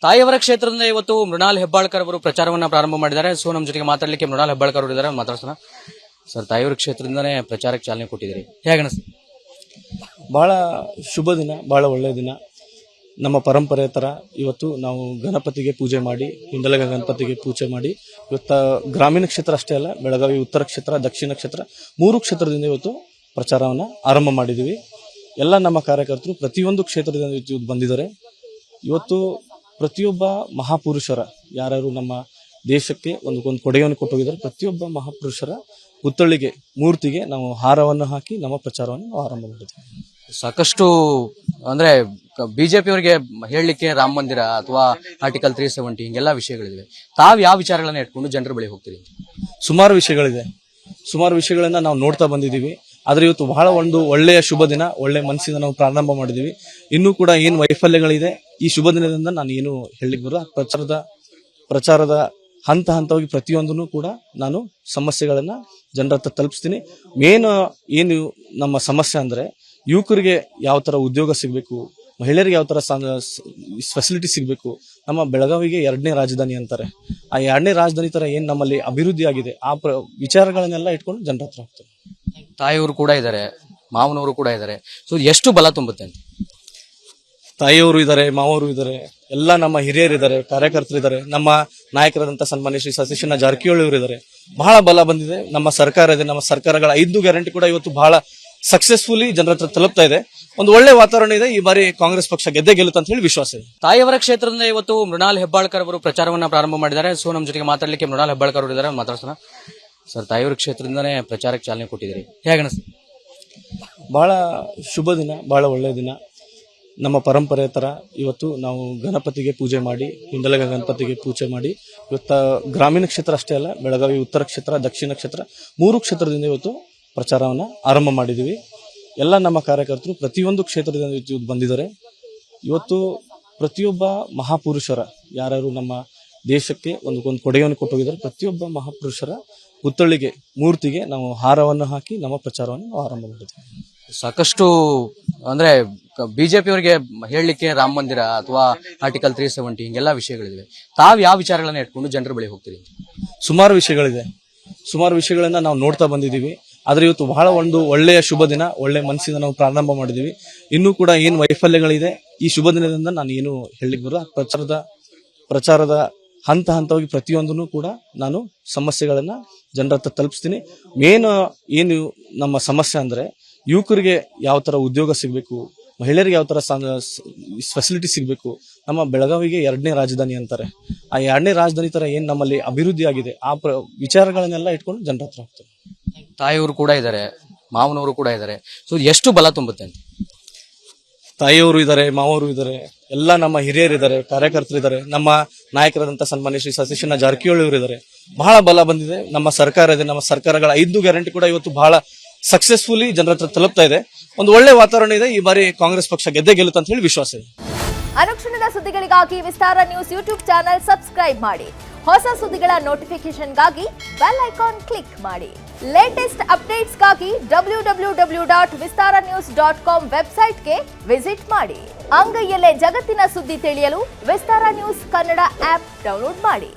ತಾಯಿಯವರ ಕ್ಷೇತ್ರದಿಂದ ಇವತ್ತು ಮೃಣಾಲ್ ಹೆಬ್ಬಾಳ್ಕರ್ ಅವರು ಪ್ರಚಾರವನ್ನ ಪ್ರಾರಂಭ ಮಾಡಿದ್ದಾರೆ. ಸೊ ನಮ್ಮ ಜೊತೆಗೆ ಮಾತಾಡಲಿಕ್ಕೆ ಮೃಣಾಲ್ ಹೆಬ್ಬಾಳ್ಕರ್ ಅವರು ಇದ್ದಾರೆ, ಮಾತಾಡ್ಸೋಣ. ಸರ್, ತಾಯಿಯವರ ಕ್ಷೇತ್ರದಿಂದನೇ ಪ್ರಚಾರಕ್ಕೆ ಚಾಲನೆ ಕೊಟ್ಟಿದ್ದೀರಿ, ಹೇಗೆ ಅನಿಸ್ತು? ಬಹಳ ಶುಭ ದಿನ, ಬಹಳ ಒಳ್ಳೆಯ ದಿನ. ನಮ್ಮ ಪರಂಪರೆ ಥರ ಇವತ್ತು ನಾವು ಗಣಪತಿಗೆ ಪೂಜೆ ಮಾಡಿ, ಹಿಂಡಲಗ ಗಣಪತಿಗೆ ಪೂಜೆ ಮಾಡಿ, ಇವತ್ತು ಗ್ರಾಮೀಣ ಕ್ಷೇತ್ರ ಅಷ್ಟೇ ಅಲ್ಲ, ಬೆಳಗಾವಿ ಉತ್ತರ ಕ್ಷೇತ್ರ, ದಕ್ಷಿಣ ಕ್ಷೇತ್ರ, 3 ಕ್ಷೇತ್ರದಿಂದ ಇವತ್ತು ಪ್ರಚಾರವನ್ನು ಆರಂಭ ಮಾಡಿದ್ದೀವಿ. ಎಲ್ಲ ನಮ್ಮ ಕಾರ್ಯಕರ್ತರು ಪ್ರತಿಯೊಂದು ಕ್ಷೇತ್ರದಿಂದ ಇವತ್ತು ಬಂದಿದ್ದಾರೆ. ಇವತ್ತು ಪ್ರತಿಯೊಬ್ಬ ಮಹಾಪುರುಷರ, ಯಾರು ನಮ್ಮ ದೇಶಕ್ಕೆ ಒಂದು ಕೊಡುಗೆಯನ್ನು ಕೊಟ್ಟೋಗಿದ್ದಾರೆ, ಪ್ರತಿಯೊಬ್ಬ ಮಹಾಪುರುಷರ ಪುತ್ಥಳಿಗೆ, ಮೂರ್ತಿಗೆ ನಾವು ಹಾರವನ್ನು ಹಾಕಿ ನಮ್ಮ ಪ್ರಚಾರವನ್ನು ಆರಂಭ ಮಾಡಿದ್ವಿ. ಸಾಕಷ್ಟು ಅಂದ್ರೆ ಬಿಜೆಪಿ ಅವರಿಗೆ ಹೇಳಲಿಕ್ಕೆ ರಾಮ ಮಂದಿರ ಅಥವಾ ಆರ್ಟಿಕಲ್ 370 ಹಿಂಗೆಲ್ಲ ವಿಷಯಗಳಿವೆ. ತಾವು ಯಾವ ವಿಚಾರಗಳನ್ನ ಇಟ್ಕೊಂಡು ಜನರ ಬಳಿ ಹೋಗ್ತೀರಿ? ಸುಮಾರು ವಿಷಯಗಳಿದೆ, ಸುಮಾರು ವಿಷಯಗಳನ್ನ ನಾವು ನೋಡ್ತಾ ಬಂದಿದ್ದೀವಿ. ಆದ್ರೆ ಇವತ್ತು ಬಹಳ ಒಂದು ಒಳ್ಳೆಯ ಶುಭ ದಿನ, ಒಳ್ಳೆ ಮನಸ್ಸಿಂದ ನಾವು ಪ್ರಾರಂಭ ಮಾಡಿದೀವಿ. ಇನ್ನೂ ಕೂಡ ಏನು ವೈಫಲ್ಯಗಳಿದೆ, ಈ ಶುಭ ದಿನದಿಂದ ನಾನು ಏನು ಹೇಳಲಿಕ್ಕೆ ಬರೋ ಪ್ರಚಾರದ ಹಂತ ಹಂತವಾಗಿ ಪ್ರತಿಯೊಂದನ್ನು ಕೂಡ ನಾನು ಸಮಸ್ಯೆಗಳನ್ನ ಜನರ ಹತ್ರ ತಲುಪಿಸ್ತೀನಿ. ಮೇನ್ ಏನು ನಮ್ಮ ಸಮಸ್ಯೆ ಅಂದ್ರೆ, ಯುವಕರಿಗೆ ಯಾವ ತರ ಉದ್ಯೋಗ ಸಿಗಬೇಕು, ಮಹಿಳೆಯರಿಗೆ ಯಾವ ತರ ಫೆಸಿಲಿಟಿ ಸಿಗಬೇಕು. ನಮ್ಮ ಬೆಳಗಾವಿಗೆ 2ನೇ ರಾಜಧಾನಿ ಅಂತಾರೆ. ಆ 2ನೇ ರಾಜಧಾನಿ ತರ ಏನ್ ನಮ್ಮಲ್ಲಿ ಅಭಿವೃದ್ಧಿ ಆಗಿದೆ, ಆ ವಿಚಾರಗಳನ್ನೆಲ್ಲ ಇಟ್ಕೊಂಡು ಜನರ ಹತ್ರ ಹೋಗ್ತಾರೆ. ತಾಯಿಯವರು ಕೂಡ ಇದ್ದಾರೆ, ಮಾವನವರು ಕೂಡ ಇದ್ದಾರೆ. ಸೊ ಎಷ್ಟು ಬಲ ತುಂಬುತ್ತೆ ಅಂತ? ತಾಯಿಯವರು ಇದ್ದಾರೆ, ಮಾವರು ಇದ್ದಾರೆ, ಎಲ್ಲ ನಮ್ಮ ಹಿರಿಯರಿದ್ದಾರೆ, ಕಾರ್ಯಕರ್ತರಿದ್ದಾರೆ. ನಮ್ಮ ನಾಯಕರಾದಂಥ ಸನ್ಮಾನ್ಯ ಶ್ರೀ ಸತೀಶಣ್ಣ ಜಾರಕಿಹೊಳಿ ಅವರು ಇದ್ದಾರೆ. ಬಹಳ ಬಲ ಬಂದಿದೆ. ನಮ್ಮ ಸರ್ಕಾರ ಇದೆ. ನಮ್ಮ ಸರ್ಕಾರಗಳ 5 ಗ್ಯಾರಂಟಿ ಕೂಡ ಇವತ್ತು ಬಹಳ ಸಕ್ಸಸ್ಫುಲಿ ಜನರ ಹತ್ರ ತಲುಪ್ತಾ ಇದೆ. ಒಂದು ಒಳ್ಳೆ ವಾತಾವರಣ ಇದೆ. ಈ ಬಾರಿ ಕಾಂಗ್ರೆಸ್ ಪಕ್ಷ ಗೆದ್ದೇ ಗೆಲ್ಲುತ್ತೆ ಅಂತ ಹೇಳಿ ವಿಶ್ವಾಸ ಇದೆ. ತಾಯಿಯವರ ಕ್ಷೇತ್ರದಿಂದ ಇವತ್ತು ಮೃಣಾಲ್ ಹೆಬ್ಬಾಳ್ಕರ್ ಅವರು ಪ್ರಚಾರವನ್ನ ಪ್ರಾರಂಭ ಮಾಡಿದ್ದಾರೆ. ಸೊ ನಮ್ಮ ಜೊತೆಗೆ ಮಾತಾಡಲಿಕ್ಕೆ ಮೃಣಾಲ್ ಹೆಬ್ಬಾಳ್ಕರ್ ಅವರು ಇದ್ದಾರೆ, ಮಾತಾಡ್ಸೋಣ. ಸರ್, ತಾಯಿಯವರ ಕ್ಷೇತ್ರದಿಂದನೇ ಪ್ರಚಾರಕ್ಕೆ ಚಾಲನೆ ಕೊಟ್ಟಿದ್ದೀರಿ, ಹೇಗೆ ಅನಿಸ್ತು? ಬಹಳ ಶುಭ ದಿನ, ಬಹಳ ಒಳ್ಳೆಯ ದಿನ. ನಮ್ಮ ಪರಂಪರೆ ಥರ ಇವತ್ತು ನಾವು ಗಣಪತಿಗೆ ಪೂಜೆ ಮಾಡಿ, ಹಿಂಡಲಗ ಗಣಪತಿಗೆ ಪೂಜೆ ಮಾಡಿ, ಇವತ್ತು ಗ್ರಾಮೀಣ ಕ್ಷೇತ್ರ ಅಷ್ಟೇ ಅಲ್ಲ, ಬೆಳಗಾವಿ ಉತ್ತರ ಕ್ಷೇತ್ರ, ದಕ್ಷಿಣ ಕ್ಷೇತ್ರ, 3 ಕ್ಷೇತ್ರದಿಂದ ಇವತ್ತು ಪ್ರಚಾರವನ್ನು ಆರಂಭ ಮಾಡಿದ್ದೀವಿ. ಎಲ್ಲ ನಮ್ಮ ಕಾರ್ಯಕರ್ತರು ಪ್ರತಿಯೊಂದು ಕ್ಷೇತ್ರದಿಂದ ಇವತ್ತು ಬಂದಿದ್ದಾರೆ. ಇವತ್ತು ಪ್ರತಿಯೊಬ್ಬ ಮಹಾಪುರುಷರ, ಯಾರು ನಮ್ಮ ದೇಶಕ್ಕೆ ಒಂದು ಕೊಡುಗೆಯನ್ನು ಕೊಟ್ಟೋಗಿದ್ದಾರೆ, ಪ್ರತಿಯೊಬ್ಬ ಮಹಾಪುರುಷರ ಪುತ್ಥಳಿಗೆ, ಮೂರ್ತಿಗೆ ನಾವು ಹಾರವನ್ನು ಹಾಕಿ ನಮ್ಮ ಪ್ರಚಾರವನ್ನು ಆರಂಭ ಮಾಡಿದ್ವಿ. ಸಾಕಷ್ಟು ಅಂದ್ರೆ ಬಿಜೆಪಿ ಅವರಿಗೆ ಹೇಳಲಿಕ್ಕೆ ರಾಮ ಮಂದಿರ ಅಥವಾ ಆರ್ಟಿಕಲ್ 370 ಹಿಂಗೆಲ್ಲ ವಿಷಯಗಳಿವೆ. ತಾವು ಯಾವ ವಿಚಾರಗಳನ್ನ ಇಟ್ಕೊಂಡು ಜನರ ಬಳಿ ಹೋಗ್ತೀರಿ? ಸುಮಾರು ವಿಷಯಗಳಿದೆ, ಸುಮಾರು ವಿಷಯಗಳನ್ನ ನಾವು ನೋಡ್ತಾ ಬಂದಿದ್ದೀವಿ. ಆದ್ರೆ ಇವತ್ತು ಬಹಳ ಒಂದು ಒಳ್ಳೆಯ ಶುಭ ದಿನ, ಒಳ್ಳೆ ಮನಸ್ಸಿಂದ ನಾವು ಪ್ರಾರಂಭ ಮಾಡಿದೀವಿ. ಇನ್ನೂ ಕೂಡ ಏನು ವೈಫಲ್ಯಗಳಿದೆ, ಈ ಶುಭ ದಿನದಿಂದ ನಾನು ಏನು ಹೇಳಲಿಕ್ಕೆ ಬರೋ ಪ್ರಚಾರದ ಹಂತ ಹಂತವಾಗಿ ಪ್ರತಿಯೊಂದನ್ನು ಕೂಡ ನಾನು ಸಮಸ್ಯೆಗಳನ್ನ ಜನರ ಹತ್ರ ತಲುಪಿಸ್ತೀನಿ. ಮೇನ್ ಏನು ನಮ್ಮ ಸಮಸ್ಯೆ ಅಂದ್ರೆ, ಯುವಕರಿಗೆ ಯಾವ ತರ ಉದ್ಯೋಗ ಸಿಗಬೇಕು, ಮಹಿಳೆಯರಿಗೆ ಯಾವ ತರ ಫೆಸಿಲಿಟಿ ಸಿಗಬೇಕು. ನಮ್ಮ ಬೆಳಗಾವಿಗೆ 2ನೇ ರಾಜಧಾನಿ ಅಂತಾರೆ. ಆ 2ನೇ ರಾಜಧಾನಿ ತರ ಏನ್ ನಮ್ಮಲ್ಲಿ ಅಭಿವೃದ್ಧಿ ಆಗಿದೆ, ಆ ವಿಚಾರಗಳನ್ನೆಲ್ಲ ಇಟ್ಕೊಂಡು ಜನರ ಹತ್ರ ಹೋಗ್ತಾರೆ. ತಾಯಿಯವರು ಕೂಡ ಇದ್ದಾರೆ, ಮಾವನವರು ಕೂಡ ಇದ್ದಾರೆ. ಸೊ ಎಷ್ಟು ಬಲ ತುಂಬುತ್ತೆ ಅಂತ? ತಾಯಿಯವರು ಇದ್ದಾರೆ, ಮಾವರು ಇದ್ದಾರೆ, ಎಲ್ಲ ನಮ್ಮ ಹಿರಿಯರಿದ್ದಾರೆ, ಕಾರ್ಯಕರ್ತರಿದ್ದಾರೆ. ನಮ್ಮ ನಾಯಕರಾದಂಥ ಸನ್ಮಾನ್ಯ ಶ್ರೀ ಸತೀಶಣ್ಣ ಜಾರಕಿಹೊಳಿ ಅವರು ಇದ್ದಾರೆ. ಬಹಳ ಬಲ ಬಂದಿದೆ. ನಮ್ಮ ಸರ್ಕಾರ ಇದೆ. ನಮ್ಮ ಸರ್ಕಾರಗಳ 5 ಗ್ಯಾರಂಟಿ ಕೂಡ ಇವತ್ತು ಬಹಳ ಸಕ್ಸಸ್ಫುಲಿ ಜನರ ಹತ್ರ ತಲುಪ್ತಾ ಇದೆ. ಒಂದು ಒಳ್ಳೆ ವಾತಾವರಣ ಇದೆ. ಈ ಬಾರಿ ಕಾಂಗ್ರೆಸ್ ಪಕ್ಷ ಗೆದ್ದೇ ಗೆಲ್ಲುತ್ತೆ ಅಂತ ಹೇಳಿ ವಿಶ್ವಾಸ ಇದೆ. ಅನುಕ್ಷಣದ ಸುದ್ದಿಗಳಿಗಾಗಿ ವಿಸ್ತಾರ ನ್ಯೂಸ್ ಯೂಟ್ಯೂಬ್ ಚಾನೆಲ್ ಸಬ್ಸ್ಕ್ರೈಬ್ ಮಾಡಿ. ಹೊಸ ಸುದ್ದಿಗಳ ನೋಟಿಫಿಕೇಶನ್ಗಾಗಿ ಬೆಲ್ ಐಕಾನ್ ಕ್ಲಿಕ್ ಮಾಡಿ. ಲೇಟೆಸ್ಟ್ ಅಪ್ಡೇಟ್ಸ್ಗಾಗಿ www.vistaranews.com ವೆಬ್ಸೈಟ್ಗೆ ವಿಸಿಟ್ ಮಾಡಿ. ಅಂಗೈಯಲ್ಲೇ ಜಗತ್ತಿನ ಸುದ್ದಿ ತಿಳಿಯಲು ವಿಸ್ತಾರ ನ್ಯೂಸ್ ಕನ್ನಡ ಆಪ್ ಡೌನ್ಲೋಡ್ ಮಾಡಿ.